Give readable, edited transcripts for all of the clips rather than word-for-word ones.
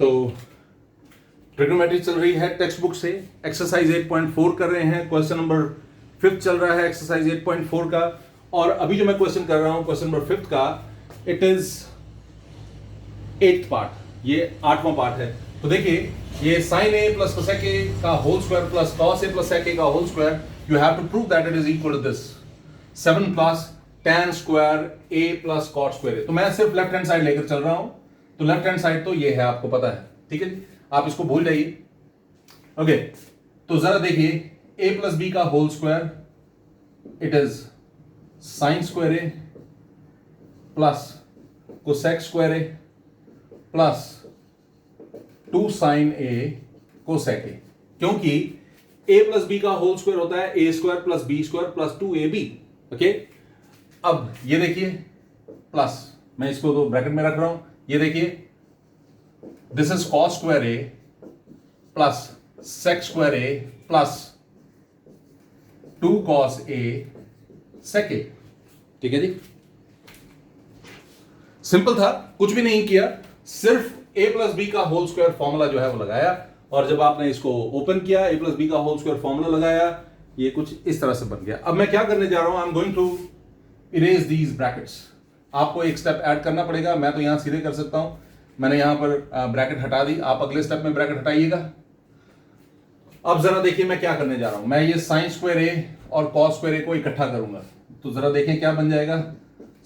तो ट्रिग्नोमेट्री चल रही है टेक्स्ट बुक से, एक्सरसाइज 8.4 कर रहे हैं, क्वेश्चन नंबर 5 चल रहा है एक्सरसाइज 8.4 का। और अभी जो मैं क्वेश्चन कर रहा हूं क्वेश्चन नंबर 5 का, इट इज 8th पार्ट, ये 8वां पार्ट है। तो देखिए ये sin a plus cosec a का whole square plus cos a plus sec a का whole square, you have to prove that it is equal to this 7 plus tan square a plus cot square a। तो मैं सिर्फ left hand side लेकर चल रहा हूं, तो left hand side तो ये है, आपको पता है, ठीक है जी, आप इसको भूल जाइए। ओके, तो जरा देखिए a प्लस b का whole square, it is sin square a plus cosec square a plus 2 sin a cosec a, क्योंकि a प्लस b का होल स्क्वायर होता है a square plus b square plus 2ab। Okay, अब ये देखिए plus, मैं इसको तो ब्रैकेट में रख रहा हूं, ये देखिए this is cos square a plus sec square a plus 2 cos a sec a। ठीक है जी, सिंपल था, कुछ भी नहीं किया, सिर्फ a प्लस बी का होल स्क्वायर फॉर्मूला जो है वो लगाया, और जब आपने इसको ओपन किया a प्लस बी का होल स्क्वायर फॉर्मूला लगाया, ये कुछ इस तरह से बन गया। अब मैं क्या करने जा रहा हूं, I am going to erase these brackets. आपको एक स्टेप ऐड करना पड़ेगा, मैं तो यहां सीधे कर सकता हूं, मैंने यहां पर ब्रैकेट हटा दी, आप अगले स्टेप में ब्रैकेट हटाइएगा। अब जरा देखिए मैं क्या करने जा रहा हूं, मैं ये साइन स्क्वायर ए और कॉस स्क्वायर ए को इकट्ठा करूंगा, तो जरा देखें क्या बन जाएगा,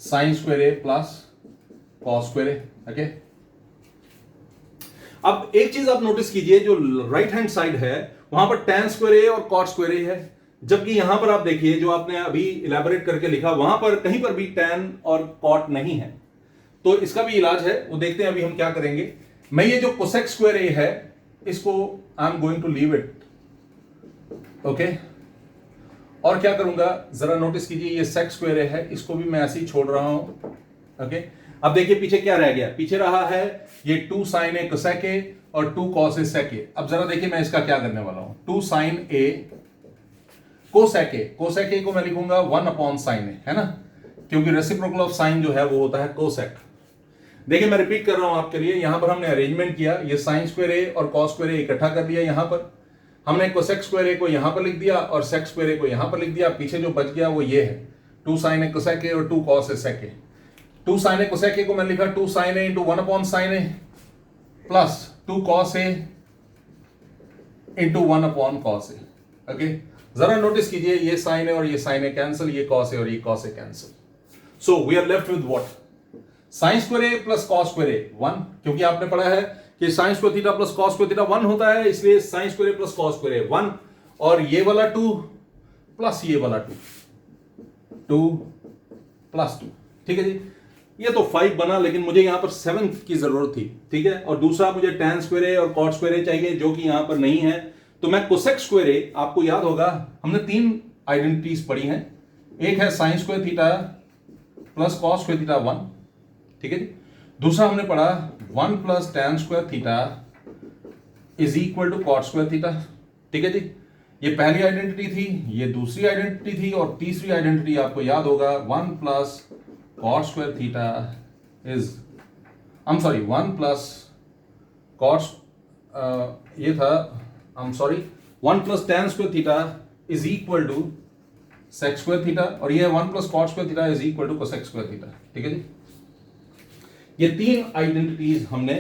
साइन स्क्वायर ए प्लस कॉस स्क्वायर ए। ओके, अब एक चीज आप नोटिस कीजिए, जो राइट हैंड साइड है वहां पर tan स्क्वायर ए और cot स्क्वायर ए है, जबकि यहां पर आप देखिए जो आपने अभी इलेबोरेट करके लिखा, वहां पर कहीं पर भी tan और cot नहीं है। तो इसका भी इलाज है, वो देखते हैं अभी हम क्या करेंगे। मैं ये जो cosec स्क्वायर ए है, इसको I am going to leave it. Okay, और क्या करूंगा, जरा नोटिस कीजिए, ये sec स्क्वायर ए है, इसको भी मैं ऐसे ही छोड़ रहा हूं। ओके, अब देखिए पीछे क्या रह गया, पीछे रहा है ये 2 sin a cosec a और 2 cos a sec a। अब जरा देखिए मैं इसका क्या करने वाला हूं, 2 sin a cosec a, cosec a को मैं लिखूंगा 1 अपॉन sin a, है ना, क्योंकि रेसिप्रोकल ऑफ साइन जो है वो होता है cosec। देखिए मैं रिपीट कर रहा हूं आपके लिए, यहां पर हमने अरेंजमेंट किया, ये sin स्क्वायर a और cos स्क्वायर a इकट्ठा कर दिया, यहां पर हमने cosec स्क्वायर a को यहां पर लिख दिया और sec स्क्वायर a को यहां पर लिख दिया। पीछे जो बच गया वो ये है 2 sin a cosec a और 2 cos a sec a। 2 sin a cosec a को मैंने लिखा 2 sin a into 1 upon sin a plus 2 cos a into 1 upon cos a। Okay, जरा नोटिस कीजिए, ये sin a और ये sin a कैंसिल, ये cos a और ये cos a cancel. So we are left with what, sin square a plus cos square a 1, क्योंकि आपने पढ़ा है कि sin square theta plus cos square theta 1 होता है, इसलिए sin square a plus cos square a 1, और ये वाला 2 प्लस ये वाला 2 प्लस 2। ठीक है जी, ये तो 5 बना, लेकिन मुझे यहां पर 7 की जरूरत थी। ठीक है, और दूसरा मुझे tan स्क्वायर ए और cot स्क्वायर ए चाहिए, जो कि यहां पर नहीं है, तो मैं cosec स्क्वायर ए, आपको याद होगा हमने 3 आइडेंटिटीज पढ़ी हैं, एक है sin square theta plus cos square theta 1, ठीक है जी, दूसरा हमने पढ़ा 1 plus tan square theta is equal to cot square theta. ठीक है जी, ये पहली आइडेंटिटी थी, ये दूसरी आइडेंटिटी थी, और तीसरी आइडेंटिटी आपको याद होगा 1 plus cot square theta is, I'm sorry, 1 plus cot, ये था, I'm sorry, 1 plus tan square theta is equal to sec square theta, और ये 1 plus cot square theta is equal to cosec square theta। ठीक है जी, ये 3 identities हमने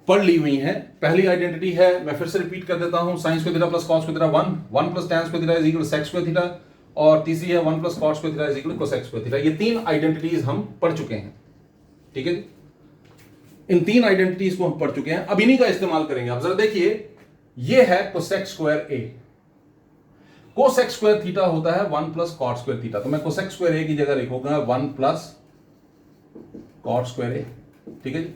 पढ़ ली हुई हैं। पहली आइडेंटिटी है, मैं फिर से रिपीट कर देता हूं, sin square theta plus cos square theta 1 plus tan square theta is equal to sec square theta, और तीसरी है 1 plus cot square theta is equal to cosec square theta. ये 3 आइडेंटिटीज हम पढ़ चुके हैं। ठीक है, इन 3 आइडेंटिटीज को हम पढ़ चुके हैं, अब इन्हीं का इस्तेमाल करेंगे। अब जरा देखिए, ये है cosec square a, cosec square theta होता है 1 प्लस cot स्क्वायर थीटा, तो मैं cosec स्क्वायर a की जगह लिखूंगा 1 प्लस cot स्क्वायर a। ठीक है जी,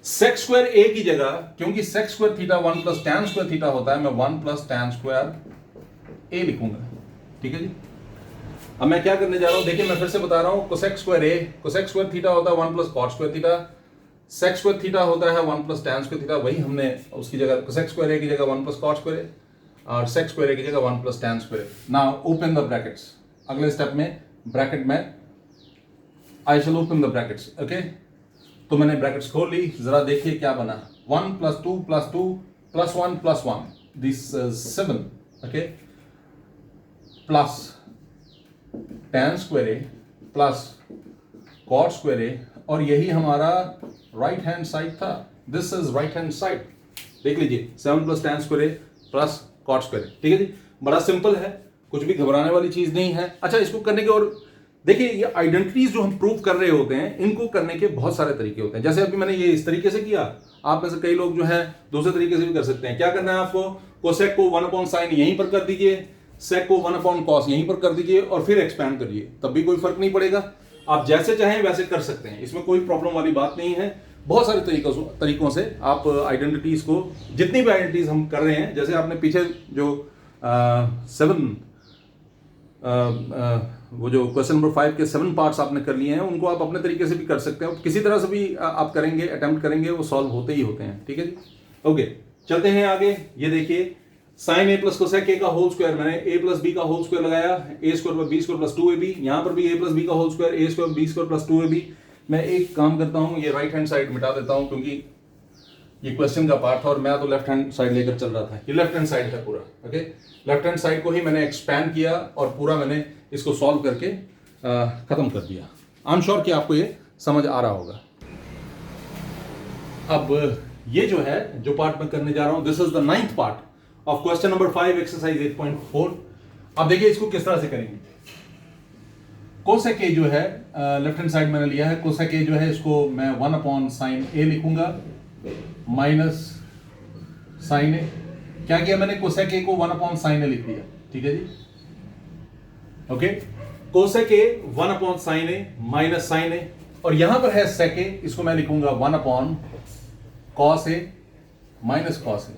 sec स्क्वायर a की जगह, क्योंकि sec square theta 1 plus tan square theta होता है, मैं 1 प्लस tan स्क्वायर a लिखूंगा। ठीक है जी, अब मैं क्या करने जा रहा हूं, देखिए मैं फिर से बता रहा हूं, cosec square a, cosec square theta होता है 1 plus cot square theta, sec square theta होता है 1 प्लस tan स्क्वायर थीटा, वही हमने उसकी जगह cosec स्क्वायर a की जगह 1 प्लस cot स्क्वायर a और sec स्क्वायर a की जगह 1 plus tan square a। Now open the brackets, अगले स्टेप में ब्रैकेट में आई शैल ओपन द ब्रैकेट्स। ओके, तो मैंने ब्रैकेट्स खोल ली, जरा देखिए क्या बना, 1 + 2 + 2 + 1 + 1, this 7, okay, plus tan square A plus cot square ए, और यही हमारा राइट हैंड साइड था, this is right hand side, देख लीजिए 7 + tan square A plus cot square A, ठीक है जी, बड़ा सिंपल है, कुछ भी घबराने वाली चीज नहीं है। अच्छा, इसको करने के और देखिए, ये आइडेंटिटीज जो हम प्रूव कर रहे होते हैं, इनको करने के बहुत सारे तरीके होते हैं। जैसे अभी मैंने ये इस तरीके से किया, आप में से कई लोग जो है दूसरे तरीके से भी कर सकते हैं। क्या करना है आपको, कोसेक को 1/sin यहीं पर कर दीजिए, सेक को 1/cos यहीं पर कर दीजिए और फिर एक्सपैंड करिए, तब भी कोई फर्क नहीं पड़ेगा। आप जैसे चाहें वैसे कर सकते हैं, इसमें कोई प्रॉब्लम वाली बात नहीं है। बहुत सारे तरीकों से आप आइडेंटिटीज को, जितनी भी आइडेंटिटीज हम कर रहे हैं, जैसे आपने पीछे जो 7 वो जो क्वेश्चन नंबर 5 के 7 पार्ट्स आपने कर लिए हैं, उनको आप अपने तरीके से भी कर सकते हैं, किसी तरह से भी आप करेंगे, अटेम्प्ट करेंगे, वो सॉल्व होते ही होते हैं, ठीक है जी। ओके, चलते हैं आगे। ये देखिए, sin a + cosec a का होल स्क्वायर, मैंने a + b का होल स्क्वायर लगाया, a² + b² + 2ab, यहां पर भी a + b का whole square, a² b² + 2ab। मैं एक काम करता हूं, ये राइट हैंड साइड मिटा देता हूं, क्योंकि ये क्वेश्चन का पार्ट था और मैं तो लेफ्ट हैंड साइड लेकर चल रहा था। ये लेफ्ट हैंड साइड है पूरा, ओके, लेफ्ट हैंड साइड को ही मैंने एक्सपैंड किया और पूरा मैंने इसको सॉल्व करके खत्म कर दिया। आई एम श्योर कि आपको ये समझ आ रहा होगा। अब ये जो है, जो पार्ट मैं करने जा रहा हूं, this is the 9th part of question number 5 exercise 8.4। अब देखिए इसको किस तरह से करेंगे। कोसेक ए जो है, लेफ्ट हैंड साइड मैंने लिया है, कोसेक ए जो है इसको मैं 1/sin a लिखूंगा माइनस sin a। क्या किया मैंने, कोसेक ए को 1/sin a लिख दिया, ठीक है जी, okay. Cosec A 1/sin a minus sin a, और यहां पर है sec a, इसको मैं लिखूंगा 1/cos a minus cos a।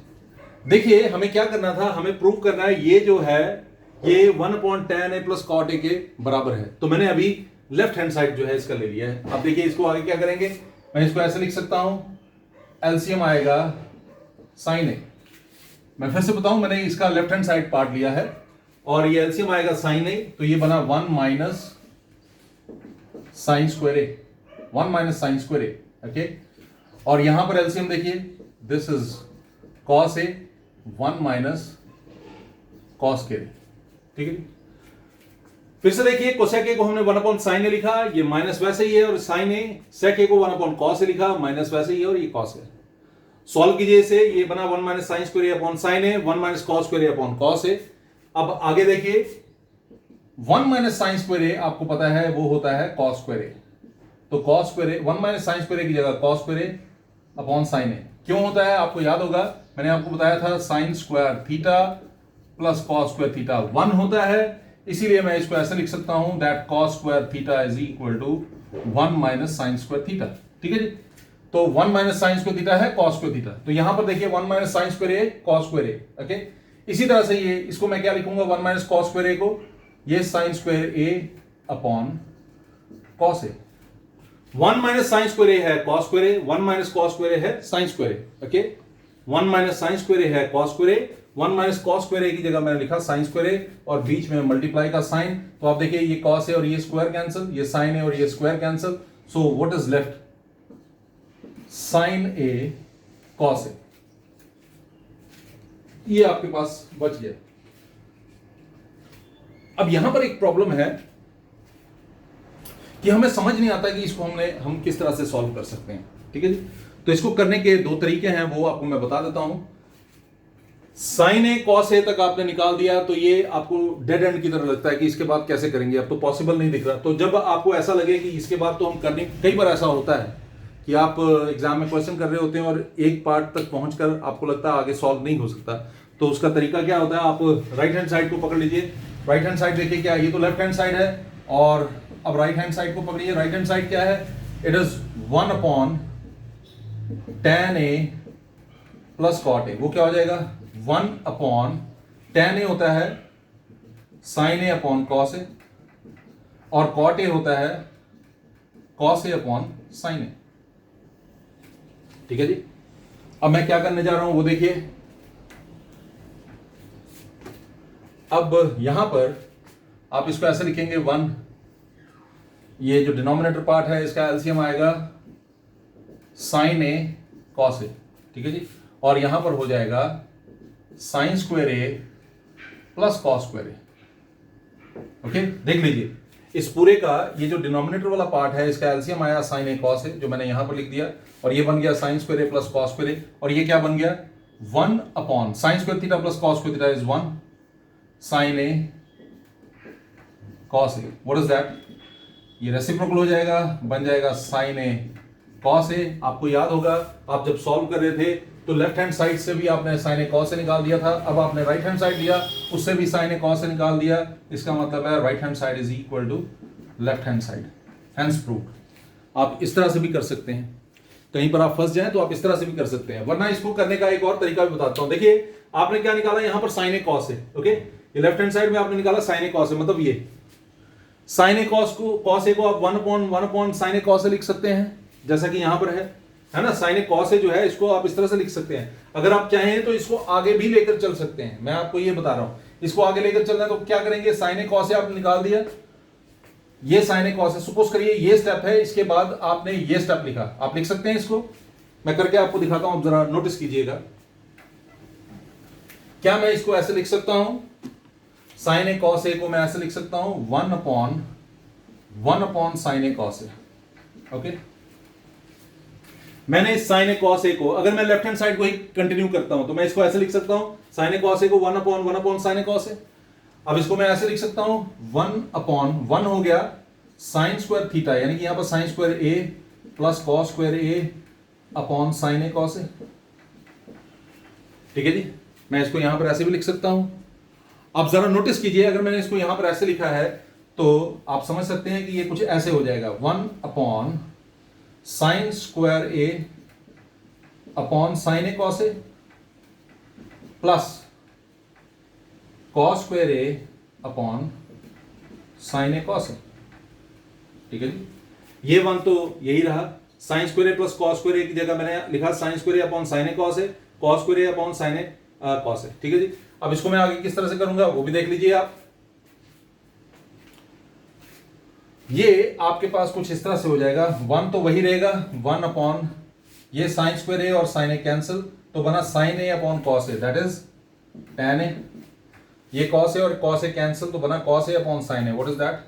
देखिए हमें क्या करना था, हमें प्रूव करना है ये जो है ये 1/tan a + cot a के बराबर है, तो मैंने अभी लेफ्ट हैंड साइड जो है इसका ले लिया है। अब देखिए इसको आगे क्या करेंगे, मैं इसको ऐसे लिख सकता हूं, एलसीएम आएगा sin a। मैं फिर से बताऊं, मैंने इसका लेफ्ट हैंड साइड पार्ट लिया है और ये एलसीएम आएगा sin a, तो ये बना 1 - sin square a, 1 - sin square a, okay. और यहां पर एलसीएम देखिए, this is cos a, 1 - cos a, ठीक है। फिर से देखिए, कोसेक ए को हमने 1/sin a लिखा, ये माइनस वैसे ही है, और sin a sec a को 1/cos a लिखा, माइनस वैसे ही है, और ये cos a। सॉल्व कीजिए इसे, ये बना 1 - sin square a sin a, 1 - cos square a cos a। अब आगे देखिए, 1 - sin स्क्वायर a आपको पता है वो होता है cos स्क्वायर a, तो cos square a 1 - sin square a की जगह cos square a sin a क्यों होता है, आपको याद होगा, मैंने आपको बताया था sin square theta plus cos square theta 1 होता है, इसीलिए मैं इसको ऐसे लिख सकता हूं, that cos square theta is equal to 1 - sin square theta, ठीक है जी। तो 1 - sin स्क्वायर थीटा है cos स्क्वायर थीटा, तो यहां पर देखिए 1 - sin square a cos square a, okay. इसी तरह से ये, इसको मैं क्या लिखूंगा, 1 - cos स्क्वायर a को, ये sin square a cos a। 1 - sin square a है cos square a, 1 - cos square a है sin square a, okay. 1 - sin square a है cos square a, 1 - cos square a की जगह मैंने लिखा sin स्क्वायर a, और बीच में मल्टीप्लाई का साइन, तो आप देखिए ये cos a और ये स्क्वायर कैंसिल, ये sin a और ये square cancel, so what is left, sin a cos a, ये आपके पास बच गया। अब यहां पर एक प्रॉब्लम है कि हमें समझ नहीं आता कि इसको हम किस तरह से सॉल्व कर सकते हैं, ठीक है जी। तो इसको करने के दो तरीके हैं, वो आपको मैं बता देता हूं। sin a cos a तक आपने निकाल दिया, तो ये आपको डेड एंड की तरह लगता है कि इसके बाद कैसे करेंगे, अब तो पॉसिबल नहीं दिख रहा। तो जब आपको ऐसा लगे कि इसके बाद तो हम करने, कई बार ऐसा होता है कि आप एग्जाम में क्वेश्चन कर रहे होते हैं और एक पार्ट तक पहुंचकर आपको लगता है आगे सॉल्व नहीं हो सकता, तो उसका तरीका क्या होता है, आप राइट हैंड साइड को पकड़ लीजिए। राइट हैंड साइड देखिए क्या, ये तो लेफ्ट हैंड साइड है, और अब राइट हैंड साइड को पकड़िए। राइट हैंड साइड क्या है, it is 1/tan a plus cot a, वो क्या हो जाएगा, 1/tan a होता है sin a cos a, और cot a होता है cos a sin a, ठीक है जी। अब मैं क्या करने जा रहा हूं वो देखिए। अब यहां पर आप इसको ऐसे लिखेंगे 1, ये जो डिनोमिनेटर पार्ट है इसका एलसीएम आएगा साइन ए कॉस ए, ठीक है जी, और यहां पर हो जाएगा साइन स्क्वायर ए प्लस कॉस स्क्वायर ए। ओके, देख लीजिए इस पूरे का ये जो डिनोमिनेटर वाला पार्ट है इसका एलसीएम आया साइन ए कॉस ए, जो मैंने यहां पर लिख दिया, और ये बन गया साइन स्क्वायर ए प्लस कॉस स्क्वायर ए, और ये क्या बन गया 1 upon sine square theta plus cos square theta is 1 sine a cos a. What is that? ये रेसिप्रोकल हो जाएगा, बन जाएगा साइन ए कॉस ए। आपको याद होगा आप जब सॉल्व कर रहे थे तो लेफ्ट हैंड साइड से भी आपने साइन ए कॉस से निकाल दिया था, अब आपने राइट हैंड साइड लिया उससे भी साइन ए कॉस से निकाल दिया। इसका मतलब है right hand side is equal to left hand side, hence proved. आप इस तरह से भी कर सकते हैं, कहीं पर आप फंस जाएं तो आप इस तरह से भी कर सकते हैं, वरना इसको करने का एक और तरीका भी बताता हूं। देखिए आपने क्या निकाला यहां पर साइन ए कॉस है, ओके, ये लेफ्ट हैंड साइड में आपने निकाला साइन ए कॉस है, मतलब ये साइन ए कॉस ए को आप 1 अपॉन साइन ए कॉस ए लिख सकते हैं, जैसा कि यहां पर है ना। साइन ए कॉस ए जो है इसको आप इस तरह से लिख सकते हैं। अगर आप चाहें तो इसको आगे भी लेकर चल सकते हैं, मैं आपको ये बता रहा हूं। इसको आगे लेकर चलना है तो क्या करेंगे, साइन ए कॉस ए आपने निकाल दिया, ये sign a cos A, suppose करिए ये स्टेप है, इसके बाद आपने ये स्टेप लिखा, आप लिख सकते हैं इसको, मैं करके आपको दिखाता हूं, जरा नोटिस कीजिएगा। क्या मैं इसको ऐसे लिख सकता हूं, साइन ए कॉस ए को मैं ऐसे लिख सकता हूं 1 upon sine a cos A. Okay, मैंने इस साइन ए कॉस ए को, अगर मैं लेफ्ट हैंड साइड को ही कंटिन्यू करता हूं तो मैं इसको ऐसे लिख सकता हूं, साइन ए कॉस ए को 1 अपॉन साइन ए कॉस ए। अब इसको मैं ऐसे लिख सकता हूं 1 हो गया साइन स्क्वायर थीटा, यानी कि यहां पर sign square A plus cos square A upon sine a cos ए, ठीक है जी। मैं इसको यहां पर ऐसे भी लिख सकता हूं। अब जरा नोटिस कीजिए, अगर मैंने इसको यहां पर ऐसे लिखा है तो आप समझ सकते हैं कि ये कुछ ऐसे हो जाएगा 1 upon sine square A upon sine a cos A plus cos square A upon sine a cos ए, ठीक है जी। ये 1 तो यही रहा, साइन स्क्वायर ए प्लस कॉस स्क्वायर ए की जगह मैंने लिखा sign square A upon sine a cos A, cos square A upon sine a cos ए, ठीक है जी। अब इसको मैं आगे किस तरह से करूंगा वो भी देख लीजिए आप। ये आपके पास कुछ इस तरह से हो जाएगा, 1 तो वही रहेगा 1 अपॉन ये साइन स्क्वायर ए और साइन ए कैंसिल, तो बना sine a upon cos a, that is tan a. ये कॉस ए और कॉस ए कैंसिल, तो बना cos a upon sine a, what is that,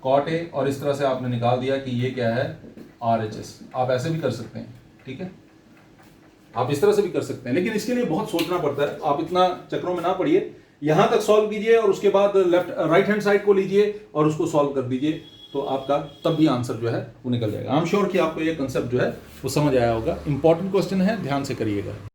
cot a. और इस तरह से आपने निकाल दिया कि ये क्या है RHS। आप ऐसे भी कर सकते हैं, ठीक है, आप इस तरह से भी कर सकते हैं, लेकिन इसके लिए बहुत सोचना पड़ता है। आप इतना चक्रों में ना पड़िए, यहां तक सॉल्व कीजिए और उसके बाद राइट हैंड साइड को लीजिए और उसको सॉल्व कर दीजिए, तो आपका तब भी आंसर जो है वो निकल जाएगा। आई एम श्योर कि आपको ये कंसेप्ट जो है वो समझ आया होगा। इंपॉर्टेंट क्वेश्चन है, ध्यान से करिएगा।